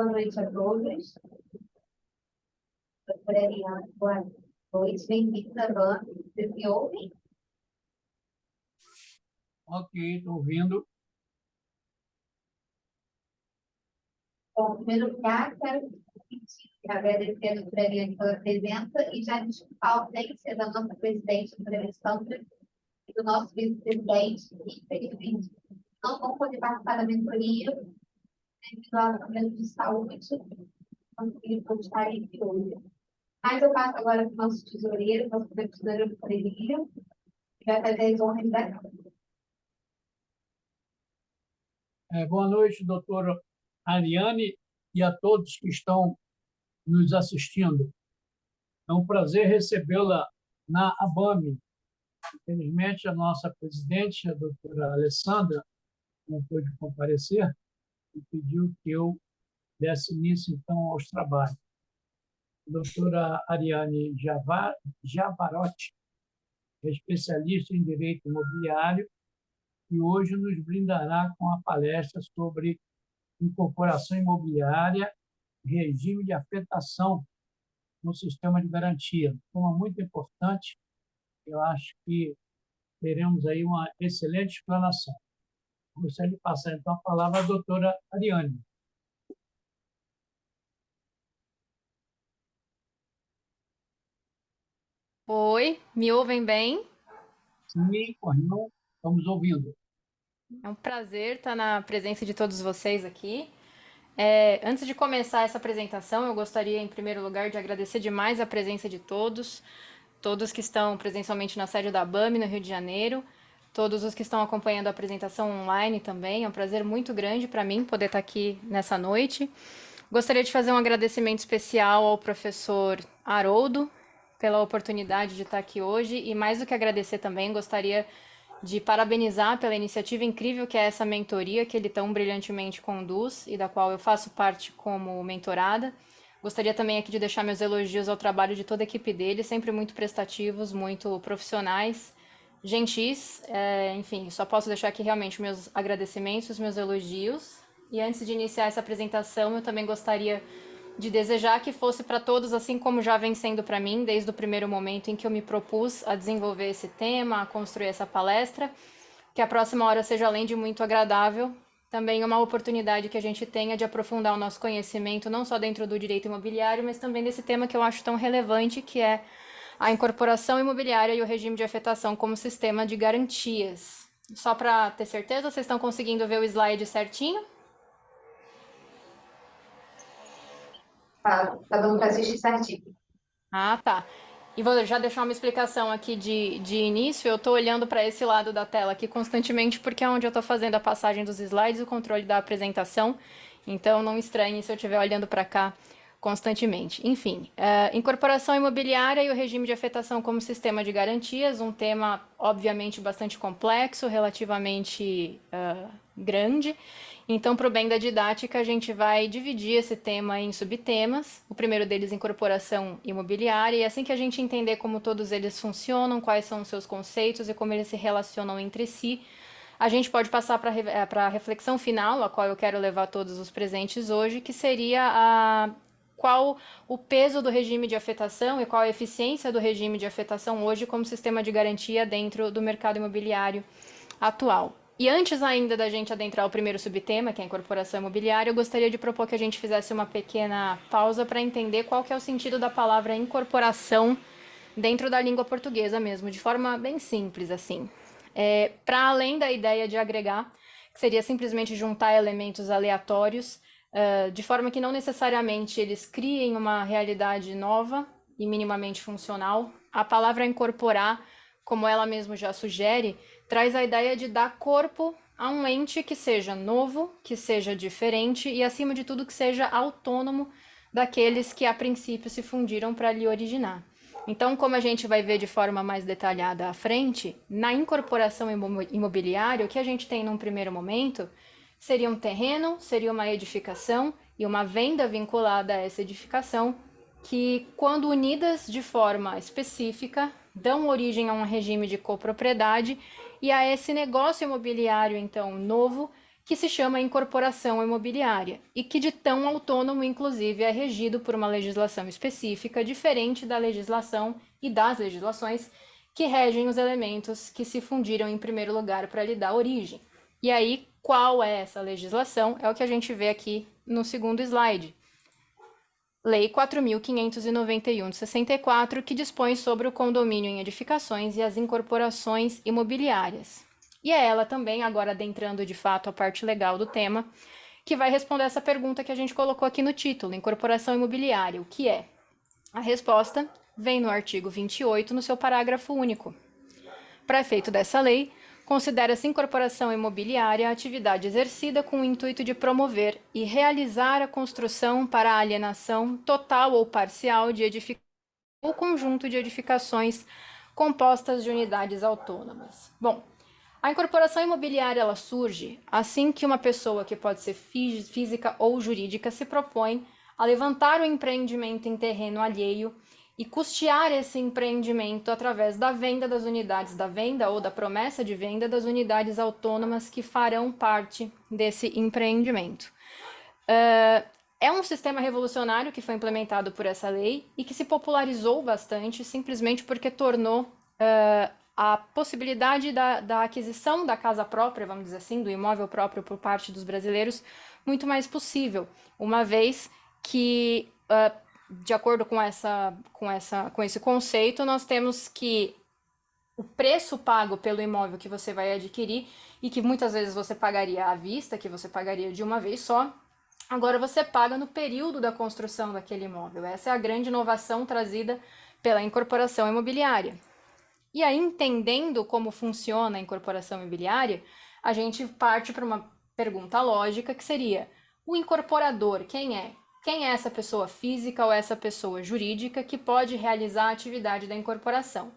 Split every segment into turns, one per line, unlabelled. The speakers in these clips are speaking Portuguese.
Boa noite a todos. Doutora Ariane, boa noite. Bem-vinda, Ana. Vocês me ouvem?
Ok, estou ouvindo.
Bom, em primeiro lugar, quero agradecer a doutora Ariane pela presença e já desculpar a ausência da nossa presidente da Alessandra e do nosso vice-presidente, que infelizmente não vão poder participar da mentoria devido ao problema de saúde, não conseguiram estar aqui hoje. Mas eu passo agora para o nosso tesoureiro, nosso tesoureiro Freire, que vai fazer as honras da casa.
Boa noite, doutora Ariane, e a todos que estão nos assistindo. É um prazer recebê-la na ABAME. Infelizmente, a nossa presidente, a doutora Alessandra, não pôde comparecer e pediu que eu desse início, então, aos trabalhos. A doutora Ariane Javarotti é especialista em direito imobiliário e hoje nos brindará com a palestra sobre incorporação imobiliária, regime de afetação no sistema de garantia. Uma muito importante, eu acho que teremos aí uma excelente explanação. Gostaria de passar, então, a palavra à doutora Ariane.
Oi, me ouvem bem?
Sim, Corrinão, estamos ouvindo.
É um prazer estar na presença de todos vocês aqui. Antes de começar essa apresentação, eu gostaria, em primeiro lugar, de agradecer demais a presença de todos que estão presencialmente na sede da ABAME, no Rio de Janeiro, todos os que estão acompanhando a apresentação online também. É um prazer muito grande para mim poder estar aqui nessa noite. Gostaria de fazer um agradecimento especial ao professor Haroldo pela oportunidade de estar aqui hoje e, mais do que agradecer também, gostaria de parabenizar pela iniciativa incrível que é essa mentoria que ele tão brilhantemente conduz e da qual eu faço parte como mentorada. Gostaria também aqui de deixar meus elogios ao trabalho de toda a equipe dele, sempre muito prestativos, muito profissionais, gentis. Enfim, só posso deixar aqui realmente meus agradecimentos, meus elogios. E antes de iniciar essa apresentação, eu também gostaria de desejar que fosse para todos, assim como já vem sendo para mim, desde o primeiro momento em que eu me propus a desenvolver esse tema, a construir essa palestra, que a próxima hora seja, além de muito agradável, também uma oportunidade que a gente tenha de aprofundar o nosso conhecimento, não só dentro do direito imobiliário, mas também desse tema que eu acho tão relevante, que é a incorporação imobiliária e o regime de afetação como sistema de garantias. Só para ter certeza, vocês estão conseguindo ver o slide certinho?
Tá dando para assistir certinho.
Ah, tá. E vou já deixar uma explicação aqui de início. Eu estou olhando para esse lado da tela aqui constantemente, porque é onde eu estou fazendo a passagem dos slides e o controle da apresentação. Então, não estranhe se eu estiver olhando para cá constantemente. Enfim, incorporação imobiliária e o regime de afetação como sistema de garantias, um tema, obviamente, bastante complexo, relativamente grande. Então, para o bem da didática, a gente vai dividir esse tema em subtemas. O primeiro deles, incorporação imobiliária. E assim que a gente entender como todos eles funcionam, quais são os seus conceitos e como eles se relacionam entre si, a gente pode passar para a reflexão final, a qual eu quero levar todos os presentes hoje, que seria qual o peso do regime de afetação e qual a eficiência do regime de afetação hoje como sistema de garantia dentro do mercado imobiliário atual. E antes ainda da gente adentrar o primeiro subtema, que é a incorporação imobiliária, eu gostaria de propor que a gente fizesse uma pequena pausa para entender qual que é o sentido da palavra incorporação dentro da língua portuguesa mesmo, de forma bem simples, assim. Para além da ideia de agregar, que seria simplesmente juntar elementos aleatórios, de forma que não necessariamente eles criem uma realidade nova e minimamente funcional, a palavra incorporar, como ela mesma já sugere, traz a ideia de dar corpo a um ente que seja novo, que seja diferente e, acima de tudo, que seja autônomo daqueles que, a princípio, se fundiram para lhe originar. Então, como a gente vai ver de forma mais detalhada à frente, na incorporação imobiliária, o que a gente tem num primeiro momento seria um terreno, seria uma edificação e uma venda vinculada a essa edificação que, quando unidas de forma específica, dão origem a um regime de copropriedade e a esse negócio imobiliário, então, novo, que se chama incorporação imobiliária e que de tão autônomo, inclusive, é regido por uma legislação específica, diferente da legislação e das legislações que regem os elementos que se fundiram em primeiro lugar para lhe dar origem. E aí, qual é essa legislação? É o que a gente vê aqui no segundo slide. Lei 4.591 de 64, que dispõe sobre o condomínio em edificações e as incorporações imobiliárias. E é ela também, agora adentrando de fato a parte legal do tema, que vai responder essa pergunta que a gente colocou aqui no título, incorporação imobiliária, o que é? A resposta vem no artigo 28, no seu parágrafo único. Para efeito dessa lei, considera-se incorporação imobiliária a atividade exercida com o intuito de promover e realizar a construção para a alienação total ou parcial de edificações ou conjunto de edificações compostas de unidades autônomas. Bom, a incorporação imobiliária ela surge assim que uma pessoa, que pode ser física ou jurídica, se propõe a levantar o empreendimento em terreno alheio e custear esse empreendimento através da venda das unidades da venda ou da promessa de venda das unidades autônomas que farão parte desse empreendimento. É um sistema revolucionário que foi implementado por essa lei e que se popularizou bastante simplesmente porque tornou a possibilidade da aquisição da casa própria, vamos dizer assim, do imóvel próprio por parte dos brasileiros muito mais possível, uma vez que de acordo com esse conceito, nós temos que o preço pago pelo imóvel que você vai adquirir e que muitas vezes você pagaria à vista, que você pagaria de uma vez só, agora você paga no período da construção daquele imóvel. Essa é a grande inovação trazida pela incorporação imobiliária. E aí, entendendo como funciona a incorporação imobiliária, a gente parte para uma pergunta lógica que seria: o incorporador, quem é? Quem é essa pessoa física ou essa pessoa jurídica que pode realizar a atividade da incorporação?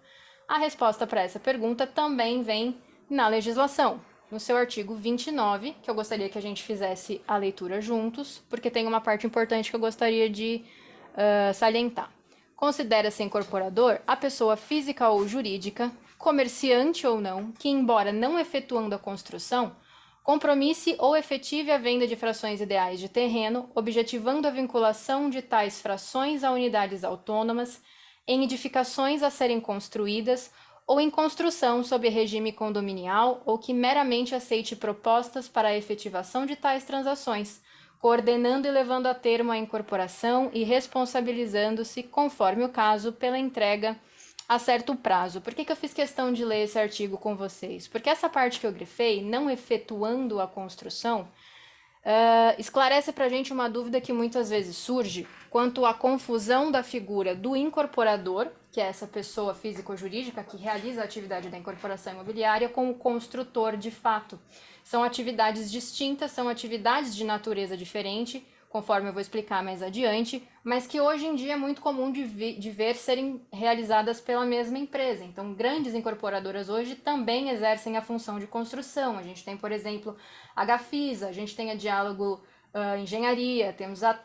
A resposta para essa pergunta também vem na legislação, no seu artigo 29, que eu gostaria que a gente fizesse a leitura juntos, porque tem uma parte importante que eu gostaria de salientar. Considera-se incorporador a pessoa física ou jurídica, comerciante ou não, que, embora não efetuando a construção, compromisse ou efetive a venda de frações ideais de terreno, objetivando a vinculação de tais frações a unidades autônomas, em edificações a serem construídas ou em construção sob regime condominial, ou que meramente aceite propostas para a efetivação de tais transações, coordenando e levando a termo a incorporação e responsabilizando-se, conforme o caso, pela entrega a certo prazo. Por que eu fiz questão de ler esse artigo com vocês? Porque essa parte que eu grifei, não efetuando a construção, esclarece para a gente uma dúvida que muitas vezes surge quanto à confusão da figura do incorporador, que é essa pessoa física ou jurídica que realiza a atividade da incorporação imobiliária, com o construtor de fato. São atividades distintas, são atividades de natureza diferente, conforme eu vou explicar mais adiante, mas que hoje em dia é muito comum de ver serem realizadas pela mesma empresa. Então, grandes incorporadoras hoje também exercem a função de construção. A gente tem, por exemplo, a Gafisa, a gente tem a Diálogo Engenharia, temos a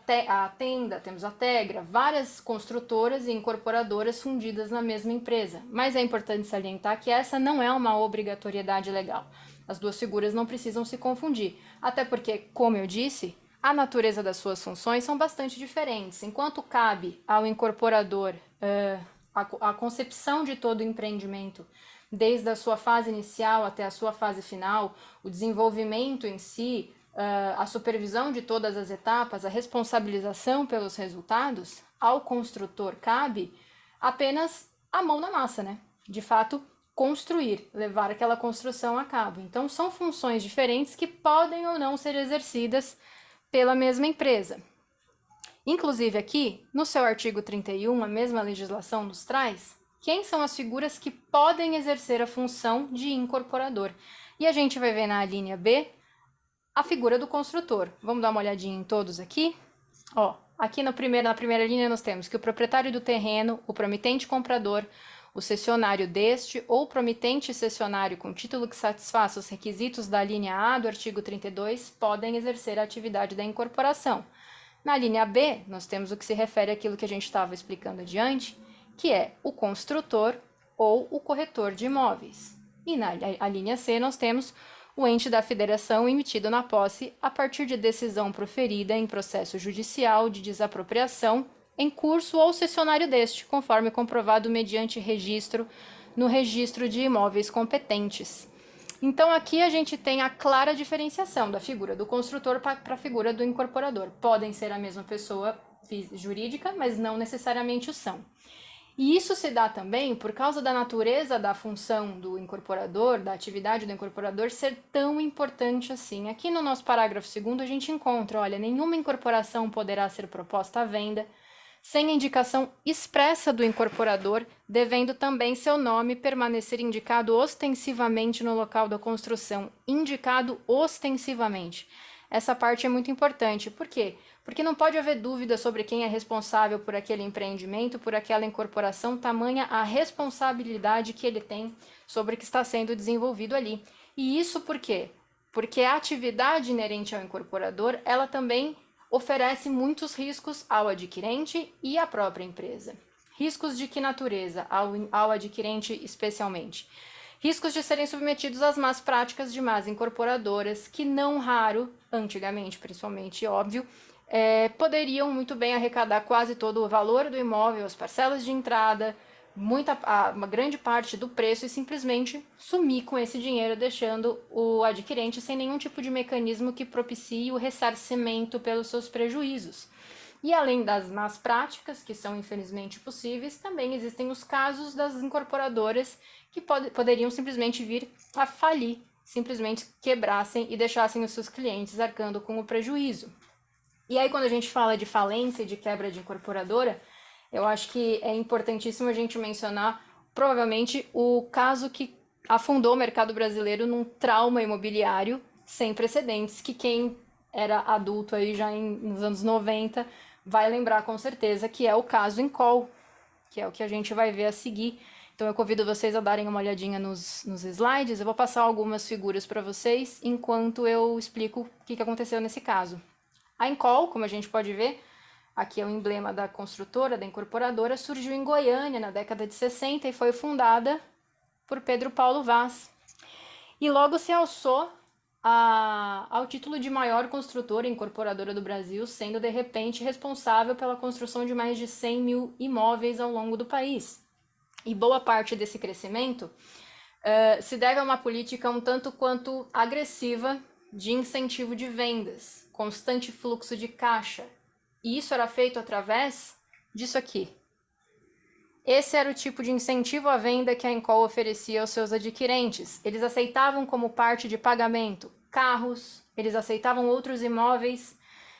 Tenda, temos a Tegra, várias construtoras e incorporadoras fundidas na mesma empresa. Mas é importante salientar que essa não é uma obrigatoriedade legal. As duas figuras não precisam se confundir, até porque, como eu disse, a natureza das suas funções são bastante diferentes. Enquanto cabe ao incorporador a concepção de todo o empreendimento, desde a sua fase inicial até a sua fase final, o desenvolvimento em si, a supervisão de todas as etapas, a responsabilização pelos resultados, ao construtor cabe apenas a mão na massa, né? De fato, construir, levar aquela construção a cabo. Então, são funções diferentes que podem ou não ser exercidas pela mesma empresa. Inclusive aqui, no seu artigo 31, a mesma legislação nos traz quem são as figuras que podem exercer a função de incorporador. E a gente vai ver na linha B a figura do construtor. Vamos dar uma olhadinha em todos aqui? Ó, aqui na primeira linha nós temos que o proprietário do terreno, o promitente comprador, o cessionário deste ou promitente cessionário com título que satisfaça os requisitos da linha A do artigo 32 podem exercer a atividade da incorporação. Na linha B, nós temos o que se refere àquilo que a gente estava explicando adiante, que é o construtor ou o corretor de imóveis. E na linha C, nós temos o ente da federação emitido na posse a partir de decisão proferida em processo judicial de desapropriação em curso ou cessionário deste, conforme comprovado mediante registro no registro de imóveis competentes. Então aqui a gente tem a clara diferenciação da figura do construtor para a figura do incorporador. Podem ser a mesma pessoa jurídica, mas não necessariamente o são. E isso se dá também por causa da natureza da função do incorporador, da atividade do incorporador ser tão importante assim. Aqui no nosso parágrafo 2º a gente encontra, olha, nenhuma incorporação poderá ser proposta à venda sem indicação expressa do incorporador, devendo também seu nome permanecer indicado ostensivamente no local da construção. Indicado ostensivamente. Essa parte é muito importante. Por quê? Porque não pode haver dúvida sobre quem é responsável por aquele empreendimento, por aquela incorporação, tamanha a responsabilidade que ele tem sobre o que está sendo desenvolvido ali. E isso por quê? Porque a atividade inerente ao incorporador, ela também oferece muitos riscos ao adquirente e à própria empresa. Riscos de que natureza? Ao adquirente especialmente. Riscos de serem submetidos às más práticas de más incorporadoras, que não raro, antigamente principalmente, óbvio, poderiam muito bem arrecadar quase todo o valor do imóvel, as parcelas de entrada, uma grande parte do preço e simplesmente sumir com esse dinheiro, deixando o adquirente sem nenhum tipo de mecanismo que propicie o ressarcimento pelos seus prejuízos. E além das más práticas, que são infelizmente possíveis, também existem os casos das incorporadoras que poderiam simplesmente vir a falir, simplesmente quebrassem e deixassem os seus clientes arcando com o prejuízo. E aí quando a gente fala de falência e de quebra de incorporadora, eu acho que é importantíssimo a gente mencionar, provavelmente, o caso que afundou o mercado brasileiro num trauma imobiliário sem precedentes, que quem era adulto aí já nos anos 90 vai lembrar com certeza, que é o caso Encol, que é o que a gente vai ver a seguir. Então eu convido vocês a darem uma olhadinha nos slides, eu vou passar algumas figuras para vocês, enquanto eu explico o que aconteceu nesse caso. A Encol, como a gente pode ver, aqui é o emblema da construtora, da incorporadora, surgiu em Goiânia na década de 60 e foi fundada por Pedro Paulo Vaz. E logo se alçou ao título de maior construtora e incorporadora do Brasil, sendo de repente responsável pela construção de mais de 100 mil imóveis ao longo do país. E boa parte desse crescimento se deve a uma política um tanto quanto agressiva de incentivo de vendas, constante fluxo de caixa. E isso era feito através disso aqui. Esse era o tipo de incentivo à venda que a Encol oferecia aos seus adquirentes. Eles aceitavam como parte de pagamento carros, eles aceitavam outros imóveis,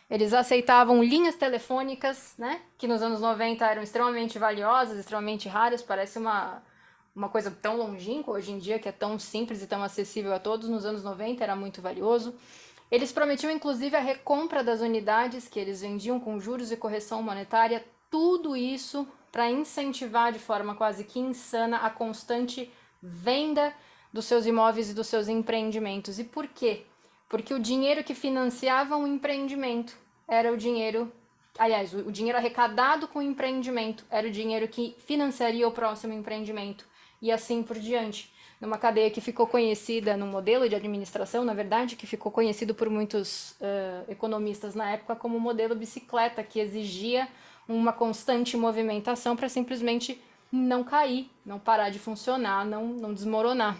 eles aceitavam linhas telefônicas, né, que nos anos 90 eram extremamente valiosas, extremamente raras, parece uma coisa tão longínqua hoje em dia, que é tão simples e tão acessível a todos. Nos anos 90 era muito valioso. Eles prometiam, inclusive, a recompra das unidades que eles vendiam com juros e correção monetária, tudo isso para incentivar de forma quase que insana a constante venda dos seus imóveis e dos seus empreendimentos. E por quê? Porque o dinheiro que financiava um empreendimento era o dinheiro... Aliás, o dinheiro arrecadado com o empreendimento era o dinheiro que financiaria o próximo empreendimento. E assim por diante. Numa cadeia que ficou conhecida, num modelo de administração, na verdade, que ficou conhecido por muitos economistas na época como o modelo bicicleta, que exigia uma constante movimentação para simplesmente não cair, não parar de funcionar, não desmoronar.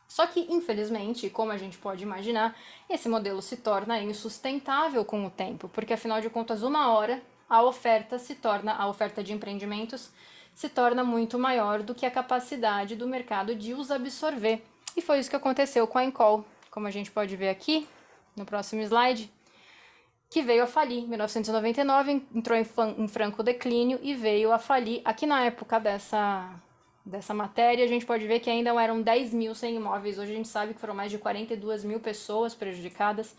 Só que, infelizmente, como a gente pode imaginar, esse modelo se torna insustentável com o tempo, porque, afinal de contas, uma hora a oferta de empreendimentos se torna muito maior do que a capacidade do mercado de os absorver. E foi isso que aconteceu com a Encol, como a gente pode ver aqui no próximo slide, que veio a falir. Em 1999 entrou em franco declínio e veio a falir. Aqui na época dessa matéria, a gente pode ver que ainda eram 10 mil sem imóveis. Hoje a gente sabe que foram mais de 42 mil pessoas prejudicadas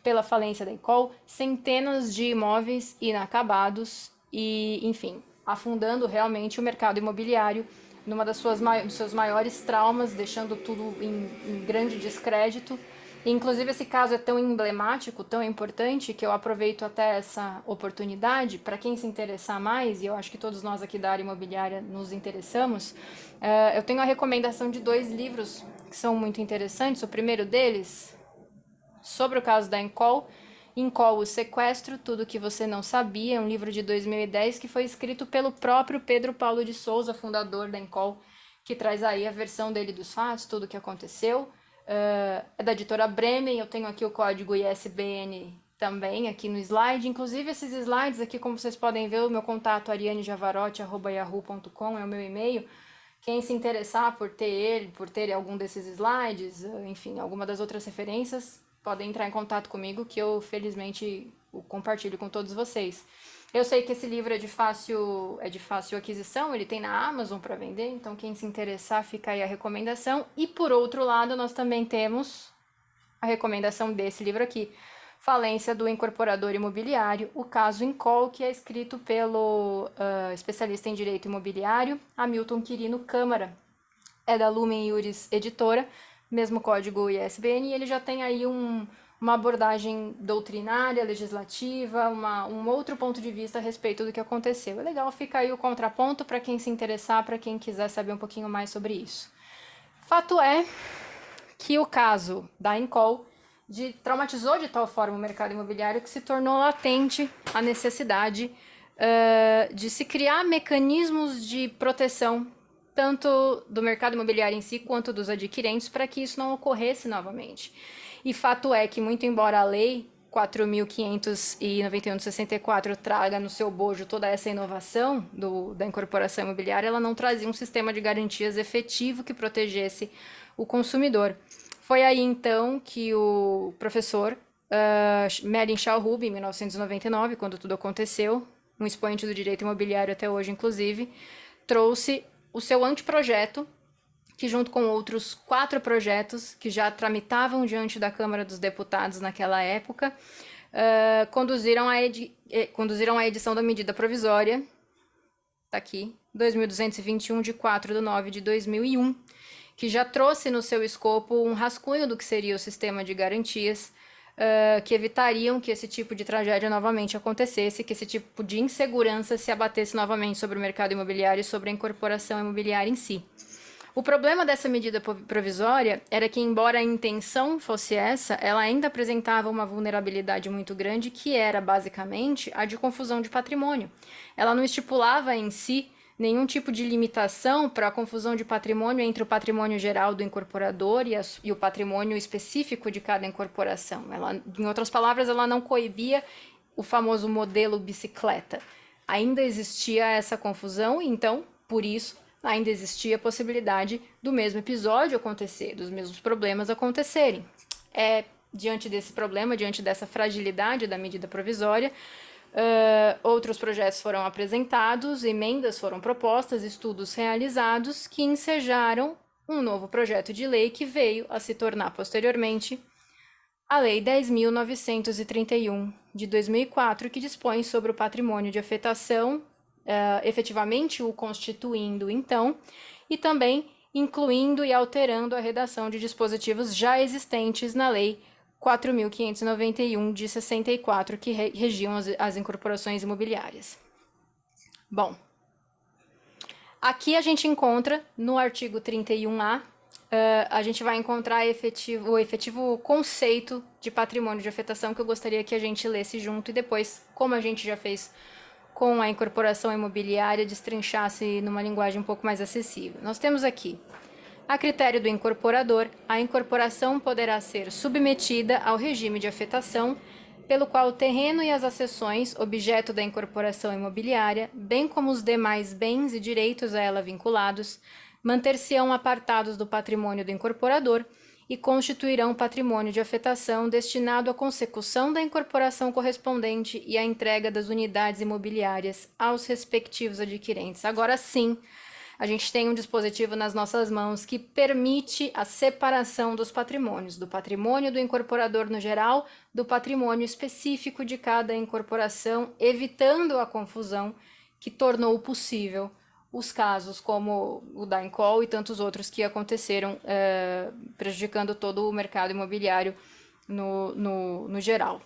pela falência da Encol, centenas de imóveis inacabados e, enfim, afundando realmente o mercado imobiliário numa dos seus maiores traumas, deixando tudo em grande descrédito. E, inclusive, esse caso é tão emblemático, tão importante, que eu aproveito até essa oportunidade, para quem se interessar mais, e eu acho que todos nós aqui da área imobiliária nos interessamos, eu tenho a recomendação de 2 livros que são muito interessantes. O primeiro deles, sobre o caso da Encol, o Sequestro, Tudo que Você Não Sabia, um livro de 2010 que foi escrito pelo próprio Pedro Paulo de Souza, fundador da Encol, que traz aí a versão dele dos fatos, tudo o que aconteceu. É da editora Bremen, eu tenho aqui o código ISBN também aqui no slide. Inclusive esses slides aqui, como vocês podem ver, o meu contato arianejavarotti@yahoo.com é o meu e-mail. Quem se interessar por ter algum desses slides, enfim, alguma das outras referências, podem entrar em contato comigo, que eu felizmente o compartilho com todos vocês. Eu sei que esse livro é de fácil aquisição, ele tem na Amazon para vender, então quem se interessar, fica aí a recomendação. E por outro lado, nós também temos a recomendação desse livro aqui, Falência do Incorporador Imobiliário, o caso Encol, que é escrito pelo especialista em direito imobiliário, Hamilton Quirino Câmara. É da Lumen Iuris Editora, mesmo código ISBN, e ele já tem aí uma abordagem doutrinária, legislativa, um outro ponto de vista a respeito do que aconteceu. É legal, fica aí o contraponto para quem se interessar, para quem quiser saber um pouquinho mais sobre isso. Fato é que o caso da Encol traumatizou de tal forma o mercado imobiliário que se tornou latente a necessidade de se criar mecanismos de proteção tanto do mercado imobiliário em si quanto dos adquirentes para que isso não ocorresse novamente. E fato é que, muito embora a lei 4.591 de 64 traga no seu bojo toda essa inovação da incorporação imobiliária, ela não trazia um sistema de garantias efetivo que protegesse o consumidor. Foi aí, então, que o professor Merlin Shalhoub, em 1999, quando tudo aconteceu, um expoente do direito imobiliário até hoje, inclusive, trouxe o seu anteprojeto, que junto com outros 4 projetos que já tramitavam diante da Câmara dos Deputados naquela época, conduziram a edição da medida provisória, está aqui, 2.221, de 4/9/2001, que já trouxe no seu escopo um rascunho do que seria o sistema de garantias, que evitariam que esse tipo de tragédia novamente acontecesse, que esse tipo de insegurança se abatesse novamente sobre o mercado imobiliário e sobre a incorporação imobiliária em si. O problema dessa medida provisória era que, embora a intenção fosse essa, ela ainda apresentava uma vulnerabilidade muito grande, que era, basicamente, a de confusão de patrimônio. Ela não estipulava em si nenhum tipo de limitação para a confusão de patrimônio entre o patrimônio geral do incorporador e o patrimônio específico de cada incorporação. Ela, em outras palavras, ela não coibia o famoso modelo bicicleta. Ainda existia essa confusão, então, por isso, ainda existia a possibilidade do mesmo episódio acontecer, dos mesmos problemas acontecerem. Diante desse problema, diante dessa fragilidade da medida provisória, outros projetos foram apresentados, emendas foram propostas, estudos realizados que ensejaram um novo projeto de lei que veio a se tornar posteriormente a Lei 10.931 de 2004, que dispõe sobre o patrimônio de afetação, efetivamente o constituindo então, e também incluindo e alterando a redação de dispositivos já existentes na Lei 4.591 de 64, que regiam as incorporações imobiliárias. Bom, aqui a gente encontra, no artigo 31A, a gente vai encontrar o efetivo conceito de patrimônio de afetação, que eu gostaria que a gente lesse junto e depois, como a gente já fez com a incorporação imobiliária, destrinchasse numa linguagem um pouco mais acessível. Nós temos aqui: a critério do incorporador, a incorporação poderá ser submetida ao regime de afetação, pelo qual o terreno e as accessões, objeto da incorporação imobiliária, bem como os demais bens e direitos a ela vinculados, manter-se-ão apartados do patrimônio do incorporador e constituirão patrimônio de afetação destinado à consecução da incorporação correspondente e à entrega das unidades imobiliárias aos respectivos adquirentes. Agora sim, a gente tem um dispositivo nas nossas mãos que permite a separação dos patrimônios, do patrimônio do incorporador no geral, do patrimônio específico de cada incorporação, evitando a confusão que tornou possível os casos como o da Encol e tantos outros que aconteceram, prejudicando todo o mercado imobiliário no geral.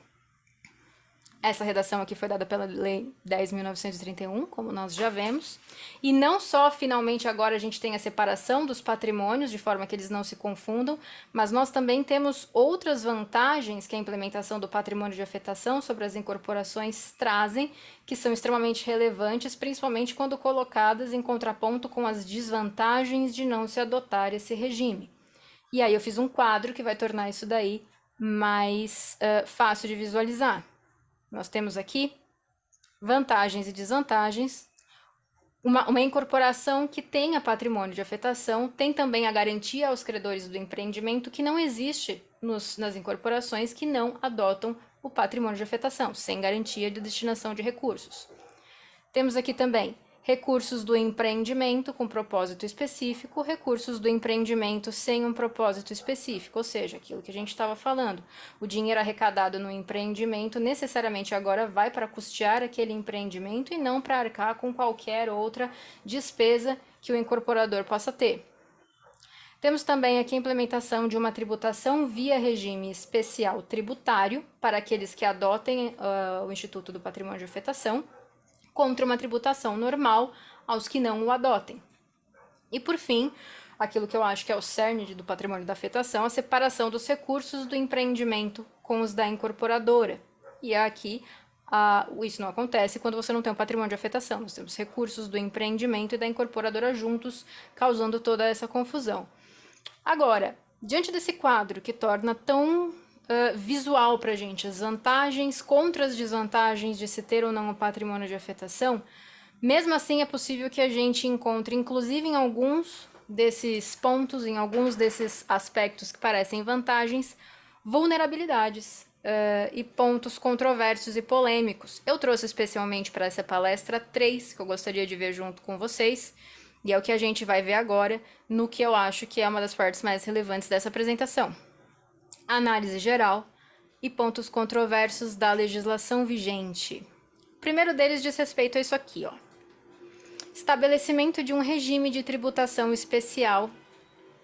Essa redação aqui foi dada pela Lei 10.931, como nós já vemos. E não só, finalmente, agora a gente tem a separação dos patrimônios, de forma que eles não se confundam, mas nós também temos outras vantagens que a implementação do patrimônio de afetação sobre as incorporações trazem, que são extremamente relevantes, principalmente quando colocadas em contraponto com as desvantagens de não se adotar esse regime. E aí eu fiz um quadro que vai tornar isso daí mais fácil de visualizar. Nós temos aqui vantagens e desvantagens. Uma incorporação que tenha patrimônio de afetação tem também a garantia aos credores do empreendimento que não existe nas incorporações que não adotam o patrimônio de afetação, sem garantia de destinação de recursos. Temos aqui também recursos do empreendimento com propósito específico, recursos do empreendimento sem um propósito específico, ou seja, aquilo que a gente estava falando. O dinheiro arrecadado no empreendimento necessariamente agora vai para custear aquele empreendimento e não para arcar com qualquer outra despesa que o incorporador possa ter. Temos também aqui a implementação de uma tributação via regime especial tributário para aqueles que adotem o Instituto do Patrimônio de Afetação, contra uma tributação normal aos que não o adotem. E, por fim, aquilo que eu acho que é o cerne do patrimônio da afetação, a separação dos recursos do empreendimento com os da incorporadora. E aqui, isso não acontece quando você não tem um patrimônio de afetação. Nós temos recursos do empreendimento e da incorporadora juntos, causando toda essa confusão. Agora, diante desse quadro que torna tão visual para a gente as vantagens contra as desvantagens de se ter ou não um patrimônio de afetação, mesmo assim é possível que a gente encontre, inclusive em alguns desses pontos, em alguns desses aspectos que parecem vantagens, vulnerabilidades e pontos controversos e polêmicos. Eu trouxe especialmente para essa palestra 3 que eu gostaria de ver junto com vocês, e é o que a gente vai ver agora no que eu acho que é uma das partes mais relevantes dessa apresentação. Análise geral e pontos controversos da legislação vigente. O primeiro deles diz respeito a isso aqui, ó. Estabelecimento de um regime de tributação especial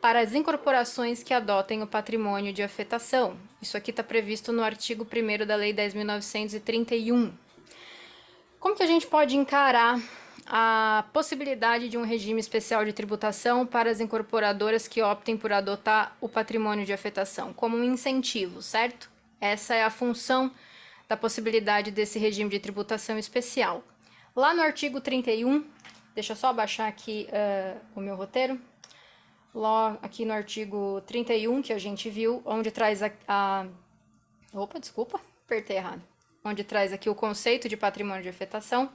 para as incorporações que adotem o patrimônio de afetação. Isso aqui está previsto no artigo 1º da Lei 10.931. Como que a gente pode encarar a possibilidade de um regime especial de tributação para as incorporadoras que optem por adotar o patrimônio de afetação, como um incentivo, certo? Essa é a função da possibilidade desse regime de tributação especial. Lá no artigo 31, deixa eu só abaixar aqui o meu roteiro, lá aqui no artigo 31, que a gente viu, onde traz Opa, desculpa, apertei errado. Onde traz aqui o conceito de patrimônio de afetação,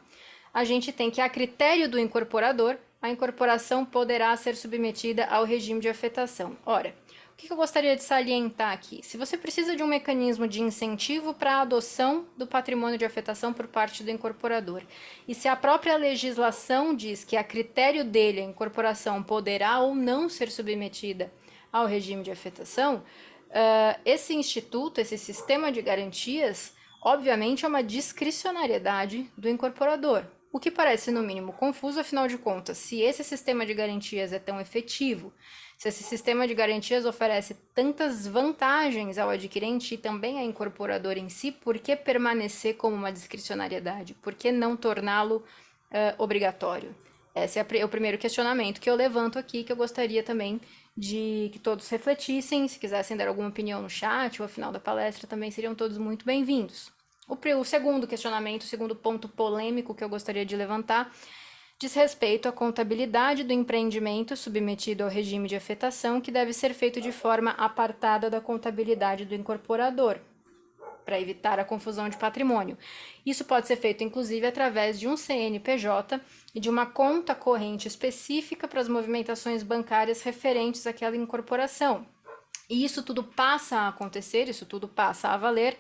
a gente tem que, a critério do incorporador, a incorporação poderá ser submetida ao regime de afetação. Ora, o que eu gostaria de salientar aqui? Se você precisa de um mecanismo de incentivo para a adoção do patrimônio de afetação por parte do incorporador, e se a própria legislação diz que a critério dele a incorporação poderá ou não ser submetida ao regime de afetação, esse instituto, esse sistema de garantias, obviamente é uma discricionariedade do incorporador. O que parece, no mínimo, confuso, afinal de contas, se esse sistema de garantias é tão efetivo, se esse sistema de garantias oferece tantas vantagens ao adquirente e também à incorporadora em si, por que permanecer como uma discricionariedade? Por que não torná-lo obrigatório? Esse é o primeiro questionamento que eu levanto aqui, que eu gostaria também de que todos refletissem. Se quisessem dar alguma opinião no chat ou ao final da palestra, também seriam todos muito bem-vindos. O segundo questionamento, o segundo ponto polêmico que eu gostaria de levantar, diz respeito à contabilidade do empreendimento submetido ao regime de afetação, que deve ser feito de forma apartada da contabilidade do incorporador, para evitar a confusão de patrimônio. Isso pode ser feito, inclusive, através de um CNPJ e de uma conta corrente específica para as movimentações bancárias referentes àquela incorporação. E isso tudo passa a acontecer, isso tudo passa a valer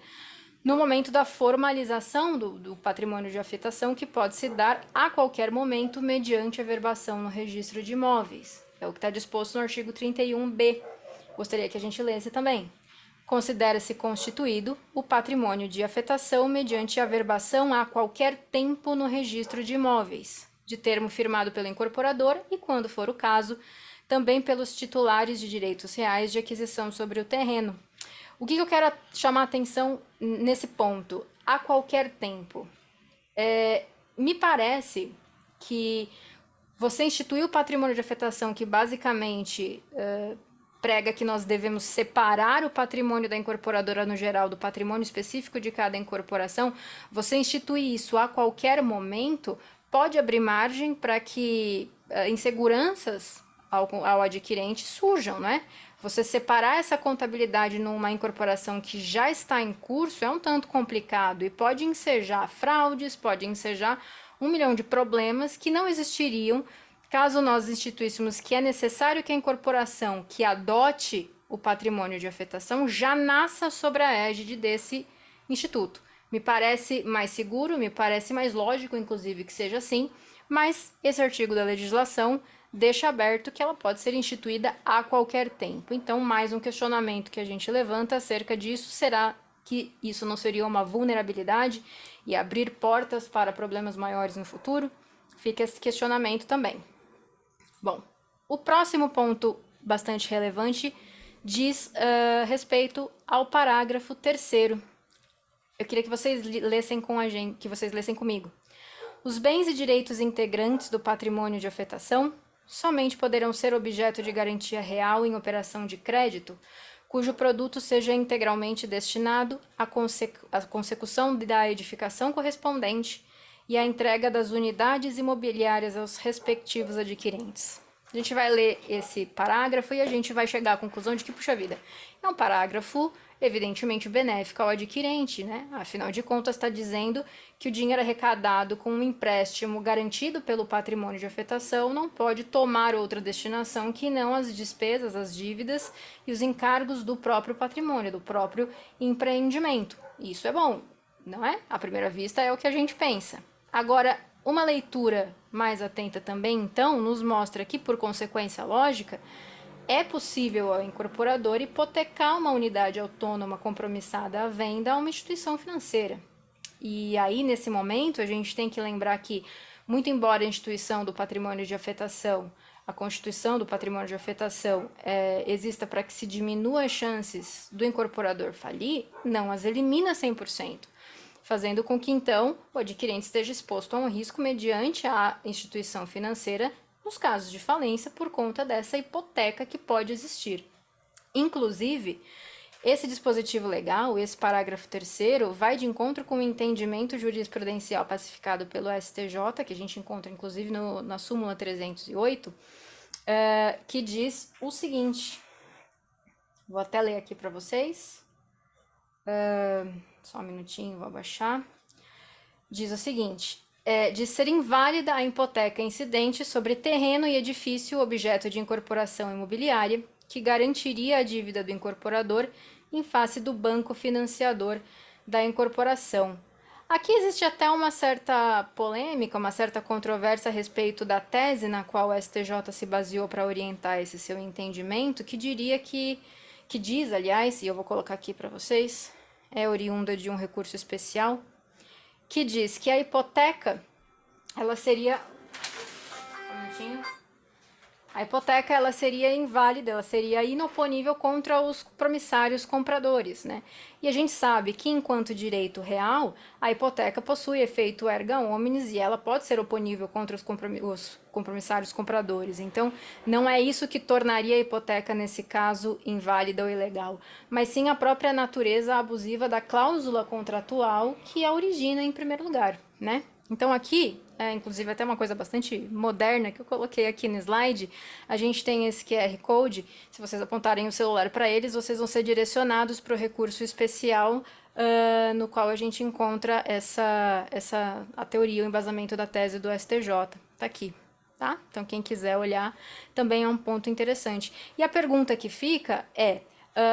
no momento da formalização do patrimônio de afetação, que pode se dar a qualquer momento mediante a verbação no registro de imóveis. É o que está disposto no artigo 31b. Gostaria que a gente lesse também. Considera-se constituído o patrimônio de afetação mediante a verbação a qualquer tempo no registro de imóveis, de termo firmado pelo incorporador e, quando for o caso, também pelos titulares de direitos reais de aquisição sobre o terreno. O que eu quero chamar a atenção nesse ponto? a qualquer tempo. Me parece que você instituiu o patrimônio de afetação, que basicamente prega que nós devemos separar o patrimônio da incorporadora no geral do patrimônio específico de cada incorporação. Você institui isso a qualquer momento, pode abrir margem para que inseguranças ao adquirente surjam, né? Você separar essa contabilidade numa incorporação que já está em curso é um tanto complicado e pode ensejar fraudes, pode ensejar 1 milhão de problemas que não existiriam caso nós instituíssemos que é necessário que a incorporação que adote o patrimônio de afetação já nasça sobre a égide desse instituto. Me parece mais seguro, me parece mais lógico, inclusive, que seja assim, mas esse artigo da legislação deixa aberto que ela pode ser instituída a qualquer tempo. Então, mais um questionamento que a gente levanta acerca disso, será que isso não seria uma vulnerabilidade e abrir portas para problemas maiores no futuro? Fica esse questionamento também. Bom, o próximo ponto bastante relevante diz respeito ao parágrafo 3º. Eu queria que vocês lessem com a gente, que vocês lessem comigo. Os bens e direitos integrantes do patrimônio de afetação somente poderão ser objeto de garantia real em operação de crédito, cujo produto seja integralmente destinado à consecução da edificação correspondente e à entrega das unidades imobiliárias aos respectivos adquirentes. A gente vai ler esse parágrafo e a gente vai chegar à conclusão de que, puxa vida, é um parágrafo evidentemente benéfico ao adquirente, né? Afinal de contas, está dizendo que o dinheiro arrecadado com um empréstimo garantido pelo patrimônio de afetação não pode tomar outra destinação que não as despesas, as dívidas e os encargos do próprio patrimônio, do próprio empreendimento. Isso é bom, não é? À primeira vista é o que a gente pensa. Agora, uma leitura mais atenta também, então, nos mostra que, por consequência lógica, é possível ao incorporador hipotecar uma unidade autônoma compromissada à venda a uma instituição financeira. E aí, nesse momento, a gente tem que lembrar que, muito embora a instituição do patrimônio de afetação, a constituição do patrimônio de afetação exista para que se diminua as chances do incorporador falir, não as elimina 100%. Fazendo com que, então, o adquirente esteja exposto a um risco mediante a instituição financeira nos casos de falência por conta dessa hipoteca que pode existir. Inclusive, esse dispositivo legal, esse parágrafo 3º, vai de encontro com o entendimento jurisprudencial pacificado pelo STJ, que a gente encontra inclusive na súmula 308, que diz o seguinte, vou até ler aqui para vocês, só um minutinho, vou abaixar, diz o seguinte: de ser inválida a hipoteca incidente sobre terreno e edifício objeto de incorporação imobiliária, que garantiria a dívida do incorporador em face do banco financiador da incorporação. Aqui existe até uma certa polêmica, uma certa controvérsia a respeito da tese na qual o STJ se baseou para orientar esse seu entendimento, que diz, aliás, e eu vou colocar aqui para vocês, é oriunda de um recurso especial, que diz que a hipoteca, ela seria, a hipoteca ela seria inválida, ela seria inoponível contra os promissários compradores, né? E a gente sabe que, enquanto direito real, a hipoteca possui efeito erga omnes e ela pode ser oponível contra os compromissários compradores. Então, não é isso que tornaria a hipoteca, nesse caso, inválida ou ilegal, mas sim a própria natureza abusiva da cláusula contratual que a origina em primeiro lugar, né? Então aqui, inclusive até uma coisa bastante moderna que eu coloquei aqui no slide, a gente tem esse QR Code. Se vocês apontarem o celular para eles, vocês vão ser direcionados para o recurso especial no qual a gente encontra a teoria, o embasamento da tese do STJ. Tá aqui, tá? Então quem quiser olhar também é um ponto interessante. E a pergunta que fica é,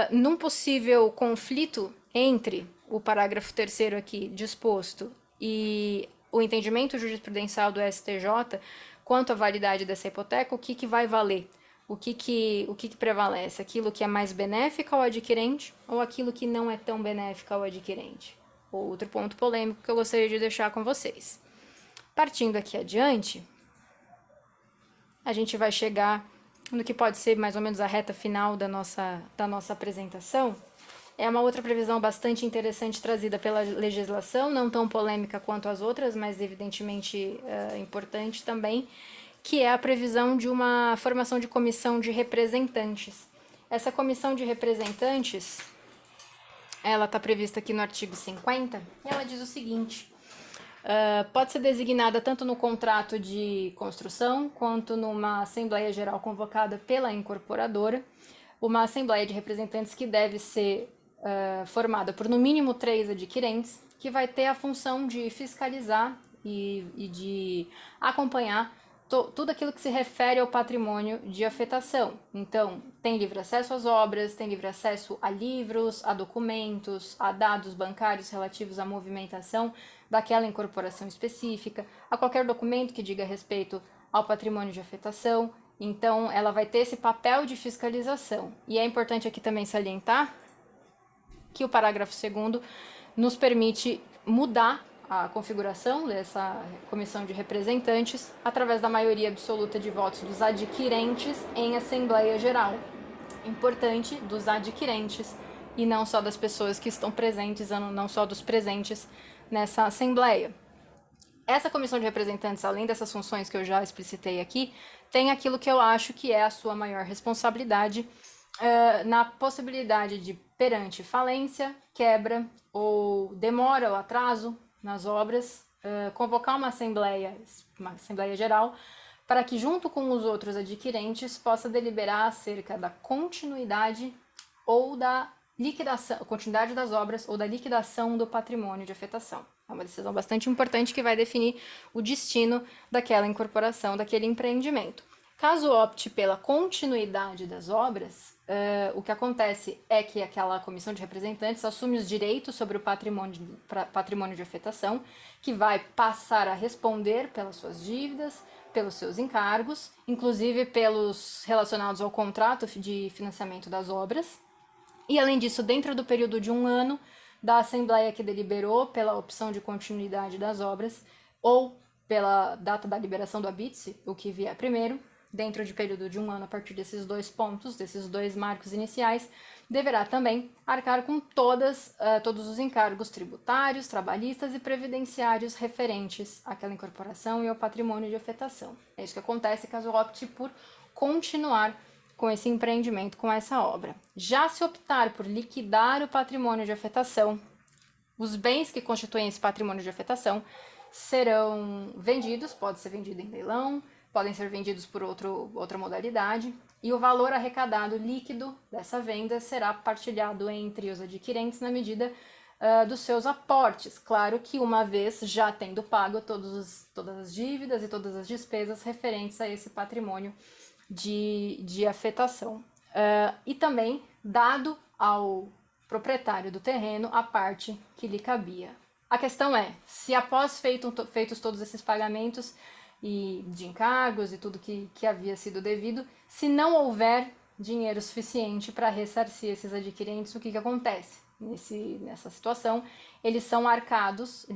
num possível conflito entre o parágrafo 3º aqui disposto e o entendimento jurisprudencial do STJ quanto à validade dessa hipoteca, o que vai valer? O que prevalece? Aquilo que é mais benéfico ao adquirente ou aquilo que não é tão benéfico ao adquirente? Outro ponto polêmico que eu gostaria de deixar com vocês. Partindo aqui adiante, a gente vai chegar no que pode ser mais ou menos a reta final da nossa apresentação, É uma outra previsão bastante interessante trazida pela legislação, não tão polêmica quanto as outras, mas evidentemente importante também, que é a previsão de uma formação de comissão de representantes. Essa comissão de representantes, ela está prevista aqui no artigo 50, e ela diz o seguinte: pode ser designada tanto no contrato de construção quanto numa Assembleia Geral convocada pela incorporadora, uma Assembleia de Representantes que deve ser formada por no mínimo 3 adquirentes, que vai ter a função de fiscalizar e de acompanhar tudo aquilo que se refere ao patrimônio de afetação. Então, tem livre acesso às obras, tem livre acesso a livros, a documentos, a dados bancários relativos à movimentação daquela incorporação específica, a qualquer documento que diga respeito ao patrimônio de afetação. Então, ela vai ter esse papel de fiscalização. E é importante aqui também salientar que o parágrafo 2º nos permite mudar a configuração dessa comissão de representantes através da maioria absoluta de votos dos adquirentes em Assembleia Geral. Importante, dos adquirentes e não só das pessoas que estão presentes, não só dos presentes nessa Assembleia. Essa comissão de representantes, além dessas funções que eu já explicitei aqui, tem aquilo que eu acho que é a sua maior responsabilidade na possibilidade de, perante falência, quebra ou demora ou atraso nas obras, convocar uma Assembleia Geral para que, junto com os outros adquirentes, possa deliberar acerca da continuidade ou da liquidação, continuidade das obras ou da liquidação do patrimônio de afetação. É uma decisão bastante importante que vai definir o destino daquela incorporação, daquele empreendimento. Caso opte pela continuidade das obras, o que acontece é que aquela comissão de representantes assume os direitos sobre o patrimônio de afetação, que vai passar a responder pelas suas dívidas, pelos seus encargos, inclusive pelos relacionados ao contrato de financiamento das obras. E, além disso, dentro do período de 1 ano da Assembleia que deliberou pela opção de continuidade das obras, ou pela data da liberação do habite-se, o que vier primeiro, dentro de período de 1 ano a partir desses 2 pontos, desses 2 marcos iniciais, deverá também arcar com todos os encargos tributários, trabalhistas e previdenciários referentes àquela incorporação e ao patrimônio de afetação. É isso que acontece caso opte por continuar com esse empreendimento, com essa obra. Já se optar por liquidar o patrimônio de afetação, os bens que constituem esse patrimônio de afetação serão vendidos, pode ser vendido em leilão, podem ser vendidos por outra modalidade, e o valor arrecadado líquido dessa venda será partilhado entre os adquirentes na medida dos seus aportes. Claro que uma vez já tendo pago todas as dívidas e todas as despesas referentes a esse patrimônio de afetação. E também dado ao proprietário do terreno a parte que lhe cabia. A questão é, se após feitos todos esses pagamentos e de encargos e tudo que havia sido devido, se não houver dinheiro suficiente para ressarcir esses adquirentes, o que acontece? Nessa situação, eles são alçados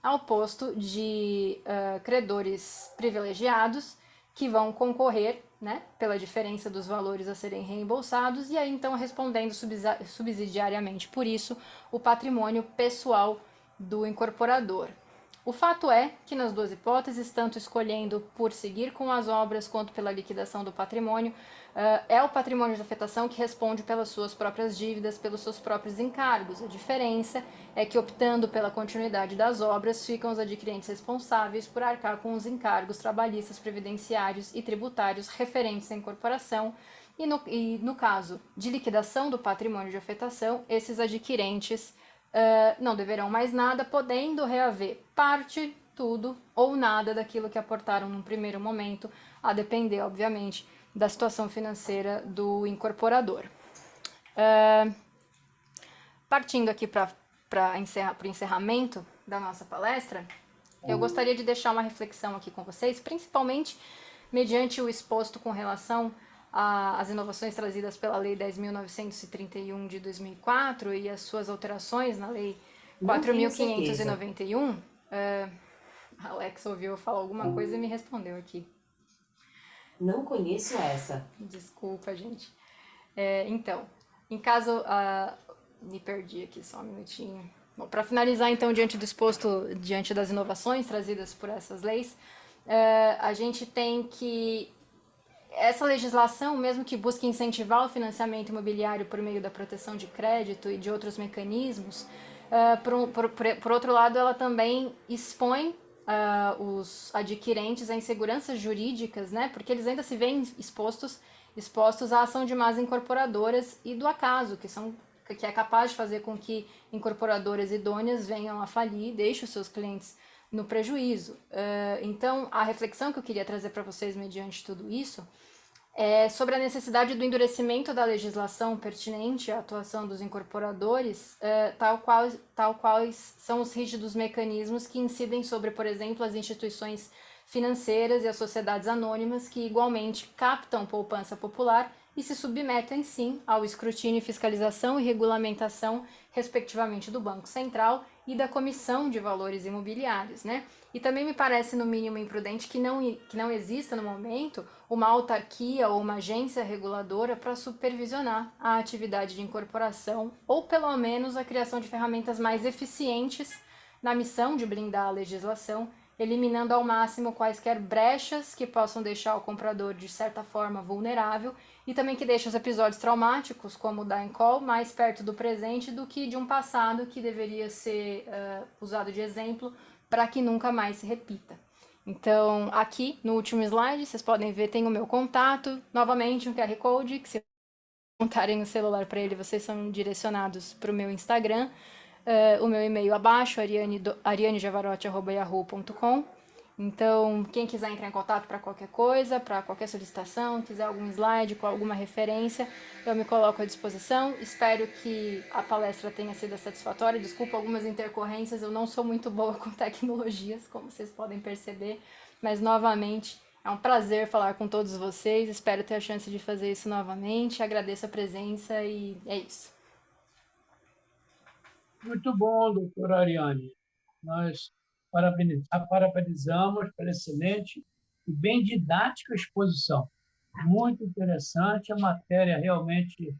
ao posto de credores privilegiados que vão concorrer, né, pela diferença dos valores a serem reembolsados e aí então respondendo subsidiariamente por isso o patrimônio pessoal do incorporador. O fato é que nas 2 hipóteses, tanto escolhendo por seguir com as obras quanto pela liquidação do patrimônio, é o patrimônio de afetação que responde pelas suas próprias dívidas, pelos seus próprios encargos. A diferença é que, optando pela continuidade das obras, ficam os adquirentes responsáveis por arcar com os encargos trabalhistas, previdenciários e tributários referentes à incorporação, e no caso de liquidação do patrimônio de afetação, esses adquirentes não deverão mais nada, podendo reaver parte, tudo ou nada daquilo que aportaram num primeiro momento, a depender, obviamente, da situação financeira do incorporador. Partindo aqui para o encerramento da nossa palestra, eu gostaria de deixar uma reflexão aqui com vocês, principalmente mediante o exposto com relação às inovações trazidas pela Lei 10.931 de 2004 e as suas alterações na Lei 4.591. A Alexa ouviu eu falar alguma coisa e me respondeu aqui.
Não conheço essa.
Desculpa, gente. Então, em caso. Me perdi aqui só um minutinho. Bom, para finalizar, então, diante do exposto, diante das inovações trazidas por essas leis, a gente tem que. Essa legislação, mesmo que busque incentivar o financiamento imobiliário por meio da proteção de crédito e de outros mecanismos, por outro lado, ela também expõe os adquirentes a inseguranças jurídicas, né? Porque eles ainda se veem expostos à ação de más incorporadoras e do acaso, que é capaz de fazer com que incorporadoras idôneas venham a falir e deixem os seus clientes no prejuízo. Então, a reflexão que eu queria trazer para vocês mediante tudo isso é sobre a necessidade do endurecimento da legislação pertinente à atuação dos incorporadores, tal quais são os rígidos mecanismos que incidem sobre, por exemplo, as instituições financeiras e as sociedades anônimas que igualmente captam poupança popular e se submetem, sim, ao escrutínio, fiscalização e regulamentação, respectivamente, do Banco Central e da Comissão de Valores Imobiliários, né? E também me parece, no mínimo, imprudente que não exista, no momento, uma autarquia ou uma agência reguladora para supervisionar a atividade de incorporação, ou pelo menos a criação de ferramentas mais eficientes na missão de blindar a legislação, eliminando ao máximo quaisquer brechas que possam deixar o comprador de certa forma vulnerável e também que deixe os episódios traumáticos, como o da Encol, mais perto do presente do que de um passado que deveria ser usado de exemplo para que nunca mais se repita. Então, aqui no último slide, vocês podem ver, tem o meu contato, novamente um QR Code, que se montarem o celular para ele, vocês são direcionados para o meu Instagram, o meu e-mail abaixo, arianejavarotti@yahoo.com. Então, quem quiser entrar em contato para qualquer coisa, para qualquer solicitação, quiser algum slide com alguma referência, eu me coloco à disposição. Espero que a palestra tenha sido satisfatória. Desculpa algumas intercorrências, eu não sou muito boa com tecnologias, como vocês podem perceber, mas novamente é um prazer falar com todos vocês. Espero ter a chance de fazer isso novamente. Agradeço a presença e é isso.
Muito bom, doutora Ariane. Nós parabenizamos pela excelente e bem didática exposição. Muito interessante, a matéria realmente.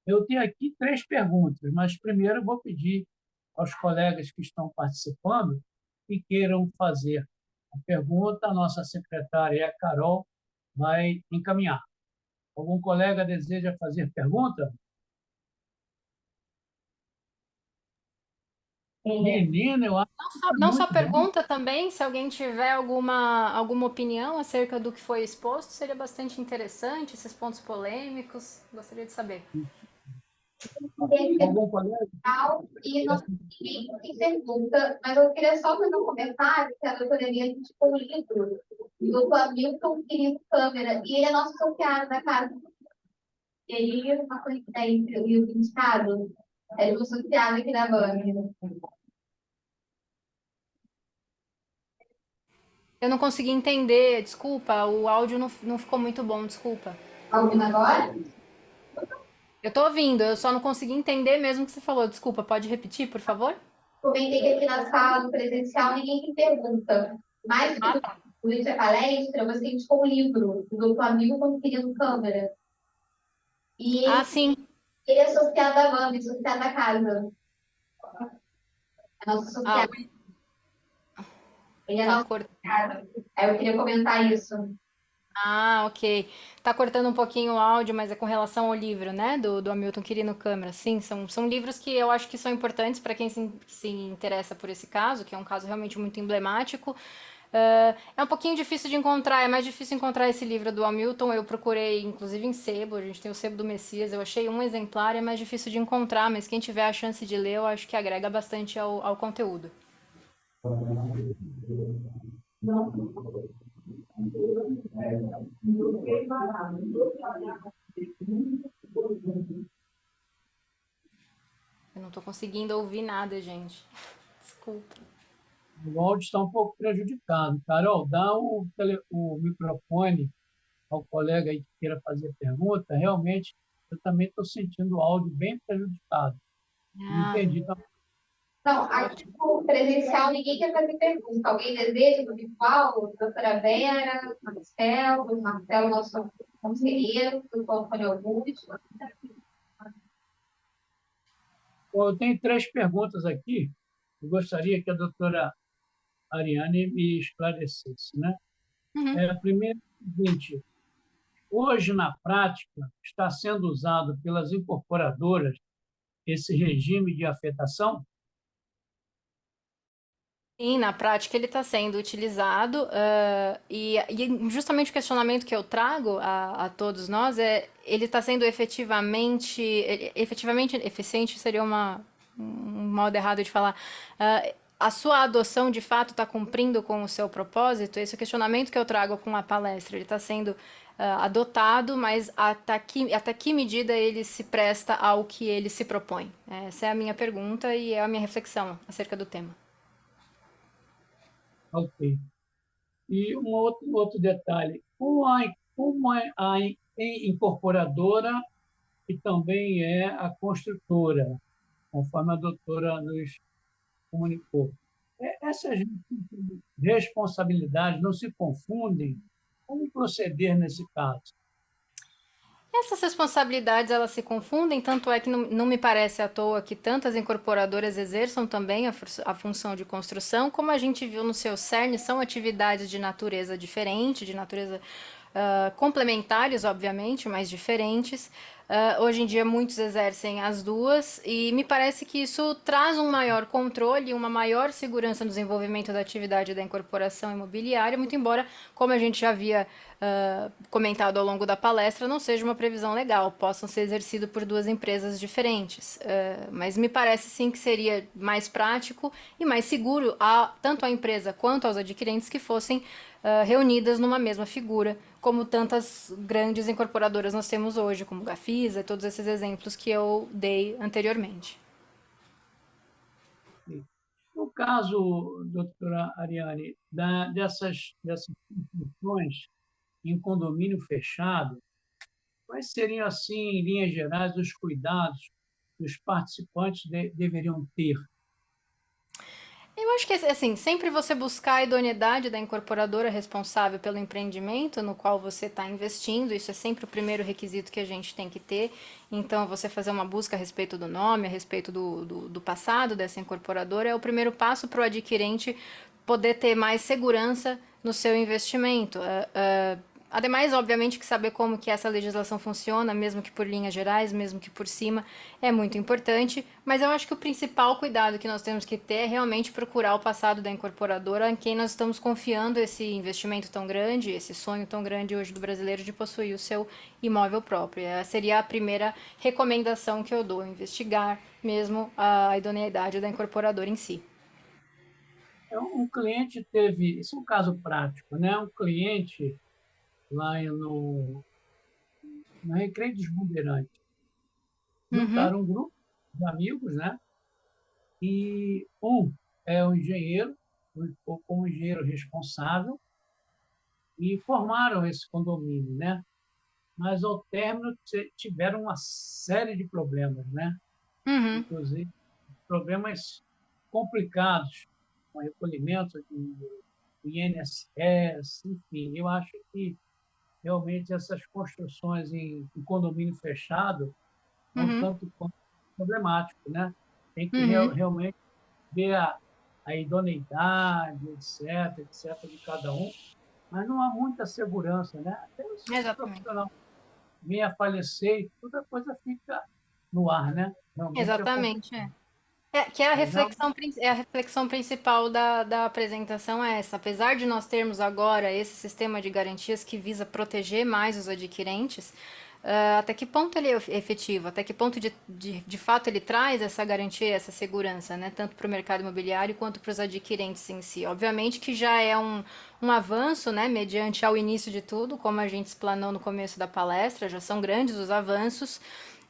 Eu tenho aqui 3 perguntas, mas primeiro eu vou pedir aos colegas que estão participando que queiram fazer a pergunta. A nossa secretária, a Carol, vai encaminhar. Algum colega deseja fazer pergunta? Menina, eu acho
Não só
muito bom.
pergunta também, se alguém tiver alguma opinião acerca do que foi exposto, seria bastante interessante, esses pontos polêmicos, gostaria de saber.
Algum colega?
E não tem pergunta, mas eu queria só fazer um comentário que a doutora Eliane indicou um livro do Hamilton Querido Câmara, e ele é nosso associado da casa. Ele, uma coincidência, o livro indicado, é do associado aqui da BAM.
Eu não consegui entender, desculpa, o áudio não ficou muito bom, desculpa.
Tá ouvindo agora?
Eu tô ouvindo, eu só não consegui entender mesmo o que você falou, desculpa, pode repetir, por favor?
Comentei que aqui na sala, no presencial, ninguém tem pergunta. Mais do que durante a palestra, você indicou um livro do Hamilton Querido Câmara. E
Sim.
ele é associado à BAM, associado à casa. É nosso associado. Ele é nosso associado. Aí eu queria comentar isso.
Ok. Tá cortando um pouquinho o áudio, mas é com relação ao livro, né? Do Hamilton Quirino Câmara. Sim, são livros que eu acho que são importantes para quem se interessa por esse caso, que é um caso realmente muito emblemático. É um pouquinho difícil de encontrar, é mais difícil encontrar esse livro do Hamilton. Eu procurei, inclusive, em sebo, a gente tem o sebo do Messias, eu achei um exemplar, é mais difícil de encontrar, mas quem tiver a chance de ler, eu acho que agrega bastante ao conteúdo. Eu não tô conseguindo ouvir nada, gente. Desculpa.
O áudio está um pouco prejudicado. Carol, dá o microfone ao colega aí que queira fazer pergunta. Realmente, eu também estou sentindo o áudio bem prejudicado. Não entendi.
Não, aqui no presencial ninguém quer fazer pergunta. Alguém deseja no virtual? Doutora Vera, Marcelo, nosso conselheiro, do Conselho Augusto.
Bom, eu tenho 3 perguntas aqui. Eu gostaria que a doutora Ariane me esclarecesse, né?
Uhum.
A primeira é a seguinte: hoje, na prática, está sendo usado pelas incorporadoras esse regime de afetação?
Sim, na prática ele está sendo utilizado, e justamente o questionamento que eu trago a todos nós é, ele está sendo efetivamente eficiente seria um modo errado de falar. A sua adoção de fato está cumprindo com o seu propósito? Esse é o questionamento que eu trago com a palestra. Ele está sendo adotado, mas até que medida ele se presta ao que ele se propõe? Essa é a minha pergunta e é a minha reflexão acerca do tema.
Ok. E um outro detalhe: como a incorporadora e também é a construtora, conforme a doutora nos comunicou. Essas responsabilidades não se confundem? Como proceder nesse caso?
Essas responsabilidades elas se confundem, tanto é que não me parece à toa que tantas incorporadoras exerçam também a função de construção, como a gente viu no seu cerne, são atividades de natureza diferente, de natureza complementares, obviamente, mas diferentes. Hoje em dia, muitos exercem as duas, e me parece que isso traz um maior controle, uma maior segurança no desenvolvimento da atividade da incorporação imobiliária, muito embora, como a gente já havia comentado ao longo da palestra, não seja uma previsão legal, possam ser exercidos por duas empresas diferentes. Mas me parece sim que seria mais prático e mais seguro tanto à empresa quanto aos adquirentes que fossem reunidas numa mesma figura, como tantas grandes incorporadoras nós temos hoje, como Gafisa e todos esses exemplos que eu dei anteriormente.
No caso, doutora Ariane, dessas instituições em condomínio fechado, quais seriam, assim, em linhas gerais, os cuidados que os participantes deveriam ter?
Eu acho que, assim, sempre você buscar a idoneidade da incorporadora responsável pelo empreendimento no qual você está investindo, isso é sempre o primeiro requisito que a gente tem que ter. Então, você fazer uma busca a respeito do nome, a respeito do passado dessa incorporadora, é o primeiro passo para o adquirente poder ter mais segurança no seu investimento. Ademais, obviamente, que saber como que essa legislação funciona, mesmo que por linhas gerais, mesmo que por cima, é muito importante. Mas eu acho que o principal cuidado que nós temos que ter é realmente procurar o passado da incorporadora, em quem nós estamos confiando esse investimento tão grande, esse sonho tão grande hoje do brasileiro de possuir o seu imóvel próprio. Essa seria a primeira recomendação que eu dou, investigar mesmo a idoneidade da incorporadora em si.
Então, um cliente teve, isso é um caso prático, né? Um cliente lá no Recreio dos Bandeirantes
Uhum,
juntaram um grupo de amigos, né? E um é o engenheiro, ficou como engenheiro responsável, e formaram esse condomínio, né? Mas ao término tiveram uma série de problemas, né?
uhum,
Inclusive problemas complicados com recolhimento do INSS, enfim. Eu acho que realmente essas construções em condomínio fechado é um
uhum,
tanto quanto problemático, né? Tem que
uhum.
realmente ver a idoneidade, etc., de cada um, mas não há muita segurança, né? Até se esse
Exatamente.
profissional venha a falecer, e toda a coisa fica no ar, né? Realmente é complicado.
Exatamente, é. Que é a
Mas é
reflexão, é a reflexão principal da apresentação é essa. Apesar de nós termos agora esse sistema de garantias que visa proteger mais os adquirentes, até que ponto ele é efetivo? Até que ponto de fato ele traz essa garantia, essa segurança, né? Tanto para o mercado imobiliário quanto para os adquirentes em si. Obviamente que já é um avanço, né? Mediante ao início de tudo, como a gente explanou no começo da palestra, já são grandes os avanços,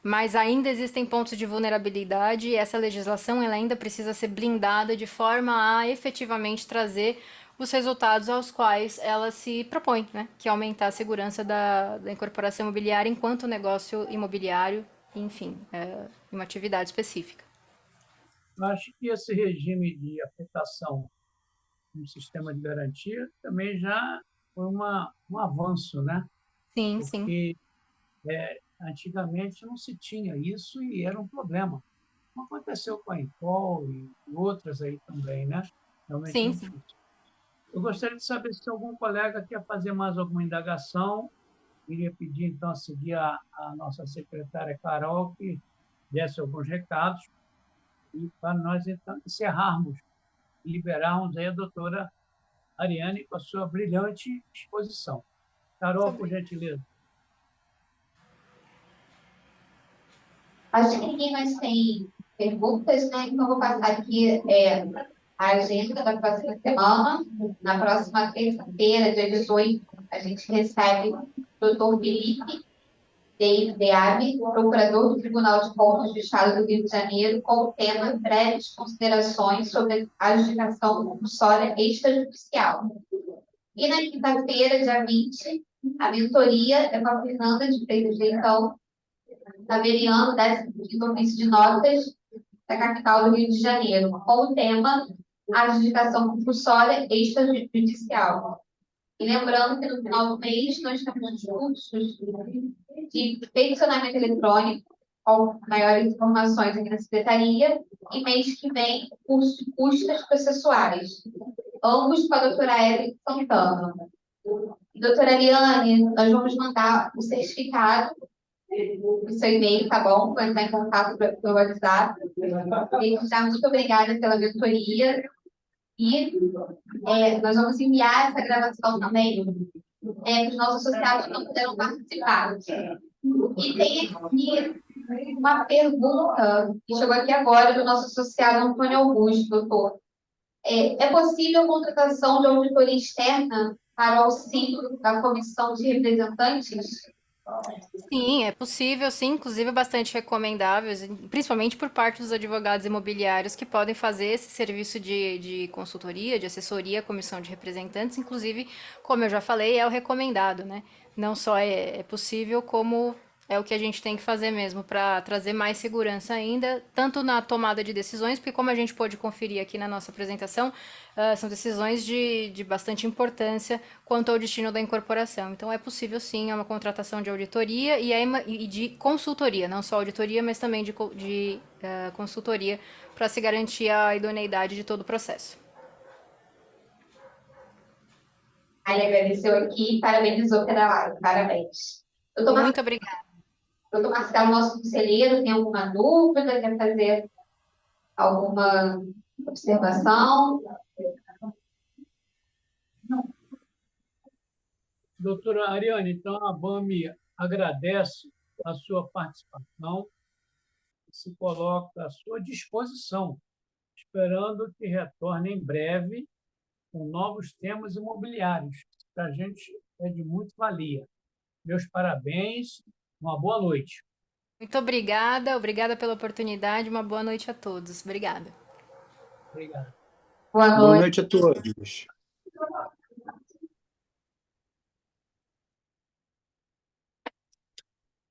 mas ainda existem pontos de vulnerabilidade e essa legislação ela ainda precisa ser blindada de forma a efetivamente trazer os resultados aos quais ela se propõe, né? Que é aumentar a segurança da incorporação imobiliária enquanto negócio imobiliário, enfim, uma atividade específica.
Eu acho que esse regime de afetação no sistema de garantia também já foi um avanço, né?
Sim, sim.
porque antigamente não se tinha isso e era um problema. Como aconteceu com a Impol e outras aí também, né? Realmente é
Sim,
muito
sim.
difícil. Eu gostaria de saber se algum colega quer fazer mais alguma indagação. Queria pedir, então, a seguir a nossa secretária Carol, que desse alguns recados, e para nós, então, encerrarmos e liberarmos aí a doutora Ariane com a sua brilhante exposição. Carol, por gentileza.
Acho que ninguém mais tem perguntas, né? Então, vou passar aqui a agenda da próxima semana. Na próxima terça-feira, dia 18, a gente recebe o doutor Felipe Deave, procurador do Tribunal de Contas do Estado do Rio de Janeiro, com o tema breves considerações sobre a adjudicação compulsória extrajudicial. E na quinta-feira, dia 20, a mentoria é com a Fernanda de Freitas Leitão, tabeliando 15º ofício de notas da capital do Rio de Janeiro, com o tema adjudicação compulsória extrajudicial. E lembrando que no final do mês nós temos cursos de peticionamento eletrônico, com maiores informações aqui na secretaria, e mês que vem, curso de custas processuais, ambos com a doutora Evelyn Santana. E, doutora Ariane, nós vamos mandar o certificado o seu e-mail, tá bom? Vou entrar em contato pelo WhatsApp. Desde já, muito obrigada pela mentoria. E nós vamos enviar essa gravação também para os nossos associados que não puderam participar. E tem aqui uma pergunta que chegou aqui agora do nosso associado Antônio Augusto, doutor. É possível a contratação de auditoria externa para o auxílio da comissão de representantes?
Sim, é possível, sim, inclusive bastante recomendável, principalmente por parte dos advogados imobiliários que podem fazer esse serviço de consultoria, de assessoria à comissão de representantes, inclusive, como eu já falei, é o recomendado, né? Não só é possível, como é o que a gente tem que fazer mesmo para trazer mais segurança ainda, tanto na tomada de decisões, porque como a gente pôde conferir aqui na nossa apresentação, são decisões de bastante importância quanto ao destino da incorporação. Então é possível sim, é uma contratação de auditoria e de consultoria, não só auditoria, mas também de consultoria, para se garantir a idoneidade de todo o processo.
Ele agradeceu aqui e parabenizou pela live. Parabéns.
Muito obrigada.
Doutor Marcelo, nosso conselheiro, tem alguma dúvida? Quer fazer alguma observação?
Doutora Ariane, então a BAME agradece a sua participação e se coloca à sua disposição, esperando que retorne em breve com novos temas imobiliários. Para a gente é de muito valia. Meus parabéns, uma boa noite.
Muito obrigada, obrigada pela oportunidade, uma boa noite a todos. Obrigada.
Obrigado.
Boa
Boa
noite.
noite a todos.